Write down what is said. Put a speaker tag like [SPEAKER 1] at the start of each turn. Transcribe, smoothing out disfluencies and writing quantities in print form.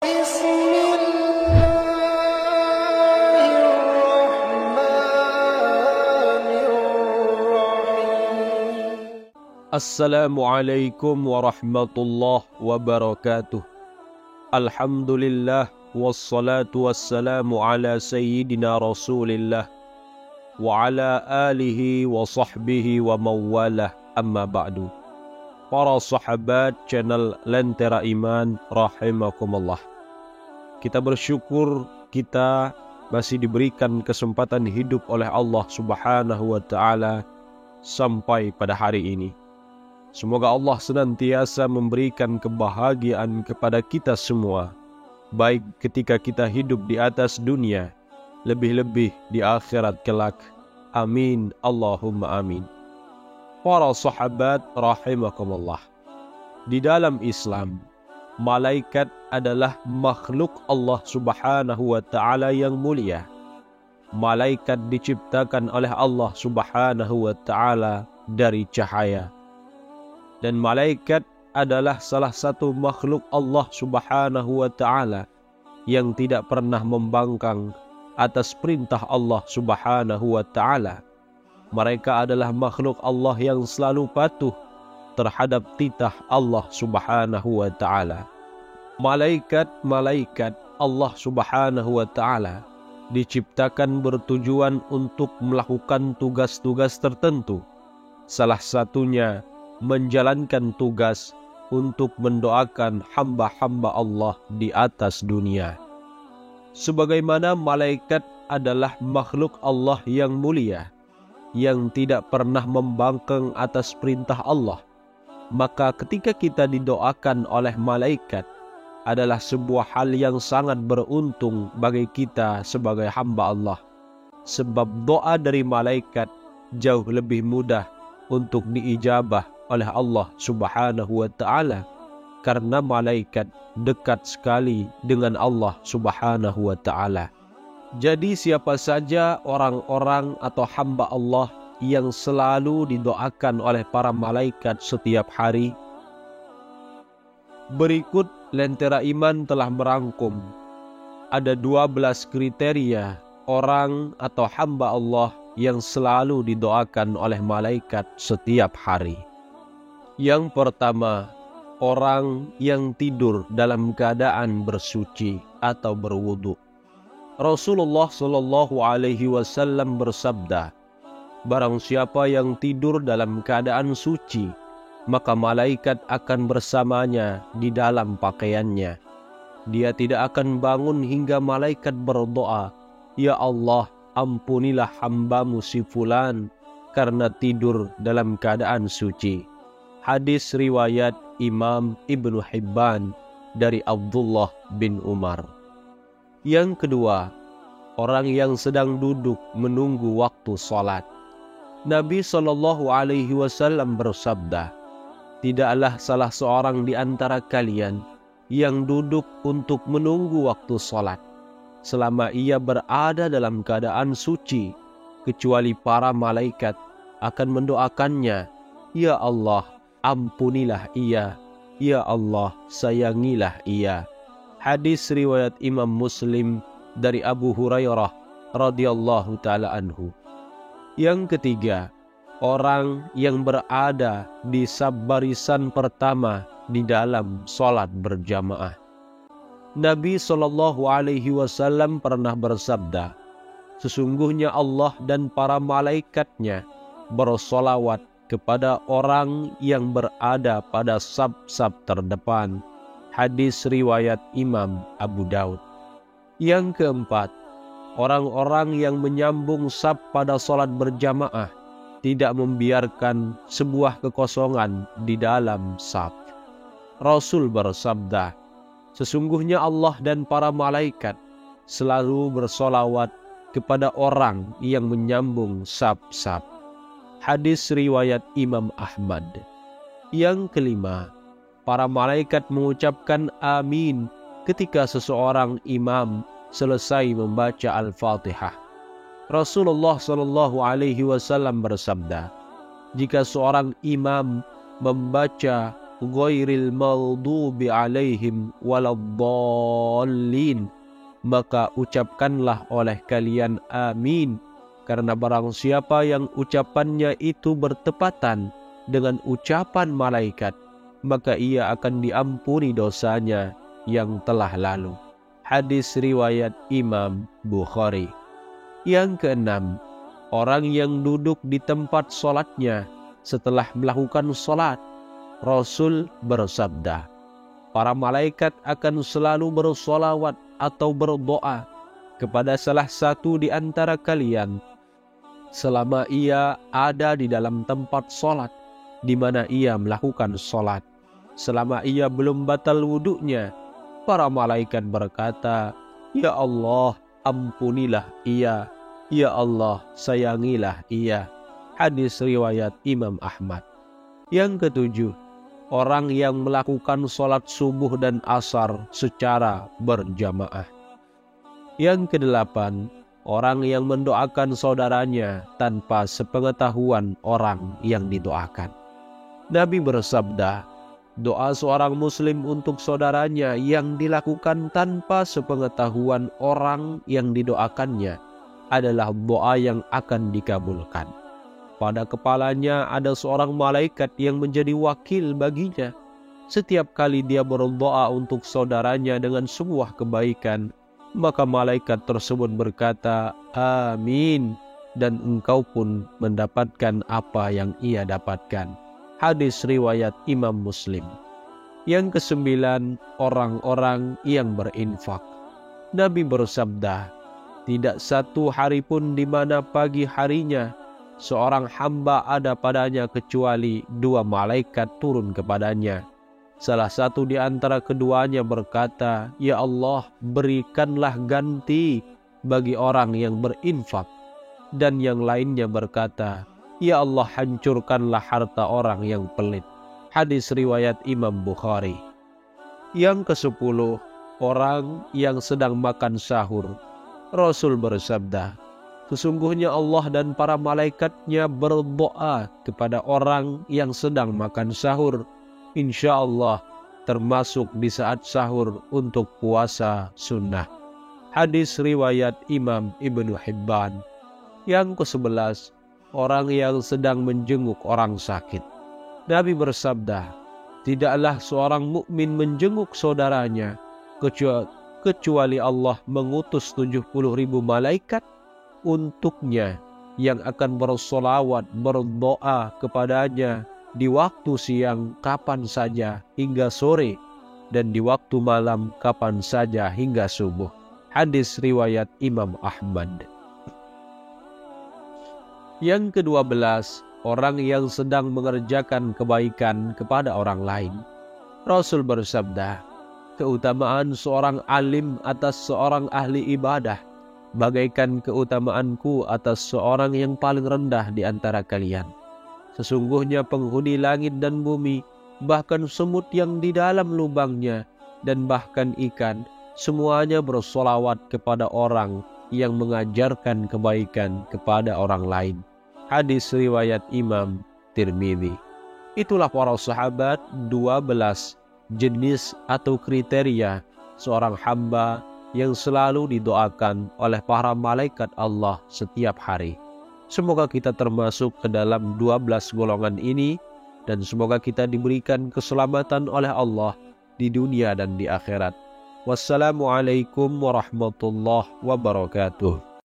[SPEAKER 1] Assalamualaikum warahmatullahi wabarakatuh. Alhamdulillah wassalatu wassalamu ala sayyidina Rasulillah wa ala alihi wa sahbihi wa mawalah, amma ba'du. Para sahabat channel Lentera Iman rahimakumullah. Kita bersyukur kita masih diberikan kesempatan hidup oleh Allah Subhanahu wa taala sampai pada hari ini. Semoga Allah senantiasa memberikan kebahagiaan kepada kita semua, baik ketika kita hidup di atas dunia, lebih-lebih di akhirat kelak. Amin, Allahumma amin. Para sahabat rahimakumullah. Di dalam Islam, malaikat adalah makhluk Allah Subhanahu wa taala yang mulia. Malaikat diciptakan oleh Allah Subhanahu wa taala dari cahaya. Dan malaikat adalah salah satu makhluk Allah Subhanahu wa taala yang tidak pernah membangkang atas perintah Allah Subhanahu wa taala. Mereka adalah makhluk Allah yang selalu patuh terhadap titah Allah Subhanahu wa taala. Malaikat-malaikat Allah Subhanahu wa taala diciptakan bertujuan untuk melakukan tugas-tugas tertentu. Salah satunya menjalankan tugas untuk mendoakan hamba-hamba Allah di atas dunia. Sebagaimana malaikat adalah makhluk Allah yang mulia, yang tidak pernah membangkang atas perintah Allah, maka ketika kita didoakan oleh malaikat adalah sebuah hal yang sangat beruntung bagi kita sebagai hamba Allah. Sebab doa dari malaikat jauh lebih mudah untuk diijabah oleh Allah Subhanahu wa taala, karena malaikat dekat sekali dengan Allah Subhanahu wa taala. Jadi siapa saja orang-orang atau hamba Allah yang selalu didoakan oleh para malaikat setiap hari, berikut Lentera Iman telah merangkum ada 12 kriteria orang atau hamba Allah yang selalu didoakan oleh malaikat setiap hari. Yang pertama, orang yang tidur dalam keadaan bersuci atau berwudu. Rasulullah Shallallahu Alaihi Wasallam bersabda, barang siapa yang tidur dalam keadaan suci, maka malaikat akan bersamanya di dalam pakaiannya. Dia tidak akan bangun hingga malaikat berdoa, ya Allah, ampunilah hambamu si fulan karena tidur dalam keadaan suci. Hadis riwayat Imam Ibnu Hibban dari Abdullah bin Umar. Yang kedua, orang yang sedang duduk menunggu waktu salat. Nabi Shallallahu Alaihi Wasallam bersabda, tidaklah salah seorang di antara kalian yang duduk untuk menunggu waktu salat selama ia berada dalam keadaan suci, kecuali para malaikat akan mendoakannya, ya Allah, ampunilah ia, ya Allah, sayangilah ia. Hadis riwayat Imam Muslim dari Abu Hurairah radhiyallahu taala anhu. Yang ketiga, orang yang berada di barisan pertama di dalam salat berjamaah. Nabi Shallallahu Alaihi Wasallam pernah bersabda, sesungguhnya Allah dan para malaikatnya bersolawat kepada orang yang berada pada saf-saf terdepan. Hadis riwayat Imam Abu Daud. Yang keempat, orang-orang yang menyambung saf pada salat berjamaah tidak membiarkan sebuah kekosongan di dalam saf. Rasul bersabda, sesungguhnya Allah dan para malaikat selalu bersolawat kepada orang yang menyambung saf-saf. Hadis riwayat Imam Ahmad. Yang kelima, para malaikat mengucapkan amin ketika seseorang imam selesai membaca Al-Fatihah. Rasulullah Shallallahu Alaihi Wasallam bersabda, jika seorang imam membaca ghairil maghdubi alaihim waladdallin, maka ucapkanlah oleh kalian amin, karena barang siapa yang ucapannya itu bertepatan dengan ucapan malaikat, maka ia akan diampuni dosanya yang telah lalu. Hadis riwayat Imam Bukhari. Yang keenam, orang yang duduk di tempat sholatnya setelah melakukan sholat. Rasul bersabda, para malaikat akan selalu bersolawat atau berdoa kepada salah satu di antara kalian selama ia ada di dalam tempat sholat di mana ia melakukan sholat. Selama ia belum batal wudunya, para malaikat berkata, ya Allah, ampunilah ia. Ya Allah, sayangilah ia. Hadis riwayat Imam Ahmad. Yang ketujuh, orang yang melakukan sholat subuh dan asar secara berjamaah. Yang kedelapan, orang yang mendoakan saudaranya tanpa sepengetahuan orang yang didoakan. Nabi bersabda, doa seorang muslim untuk saudaranya yang dilakukan tanpa sepengetahuan orang yang didoakannya adalah doa yang akan dikabulkan. Pada kepalanya ada seorang malaikat yang menjadi wakil baginya. Setiap kali dia berdoa untuk saudaranya dengan sebuah kebaikan, maka malaikat tersebut berkata, amin, dan engkau pun mendapatkan apa yang ia dapatkan. Hadis riwayat Imam Muslim. Yang kesembilan, orang-orang yang berinfak. Nabi bersabda, tidak satu hari pun di mana pagi harinya seorang hamba ada padanya kecuali dua malaikat turun kepadanya. Salah satu di antara keduanya berkata, ya Allah, berikanlah ganti bagi orang yang berinfak. Dan yang lainnya berkata, ya Allah, hancurkanlah harta orang yang pelit. Hadis riwayat Imam Bukhari. Yang ke-10, orang yang sedang makan sahur. Rasul bersabda, sesungguhnya Allah dan para malaikatnya berdoa kepada orang yang sedang makan sahur. Insya Allah termasuk di saat sahur untuk puasa sunnah. Hadis riwayat Imam Ibnu Hibban. Yang ke-11, orang yang sedang menjenguk orang sakit. Nabi bersabda, tidaklah seorang mukmin menjenguk saudaranya kecuali Allah mengutus 70.000 malaikat untuknya yang akan bersolawat, berdoa kepadanya di waktu siang kapan saja hingga sore, dan di waktu malam kapan saja hingga subuh. Hadis riwayat Imam Ahmad. Yang ke-12, orang yang sedang mengerjakan kebaikan kepada orang lain. Rasul bersabda, keutamaan seorang alim atas seorang ahli ibadah bagaikan keutamaanku atas seorang yang paling rendah di antara kalian. Sesungguhnya penghuni langit dan bumi, bahkan semut yang di dalam lubangnya, dan bahkan ikan, semuanya bersolawat kepada orang yang mengajarkan kebaikan kepada orang lain. Hadis riwayat Imam Tirmidzi. Itulah para sahabat 12 jenis atau kriteria seorang hamba yang selalu didoakan oleh para malaikat Allah setiap hari. Semoga kita termasuk ke dalam 12 golongan ini, dan semoga kita diberikan keselamatan oleh Allah di dunia dan di akhirat. Wassalamualaikum warahmatullahi wabarakatuh.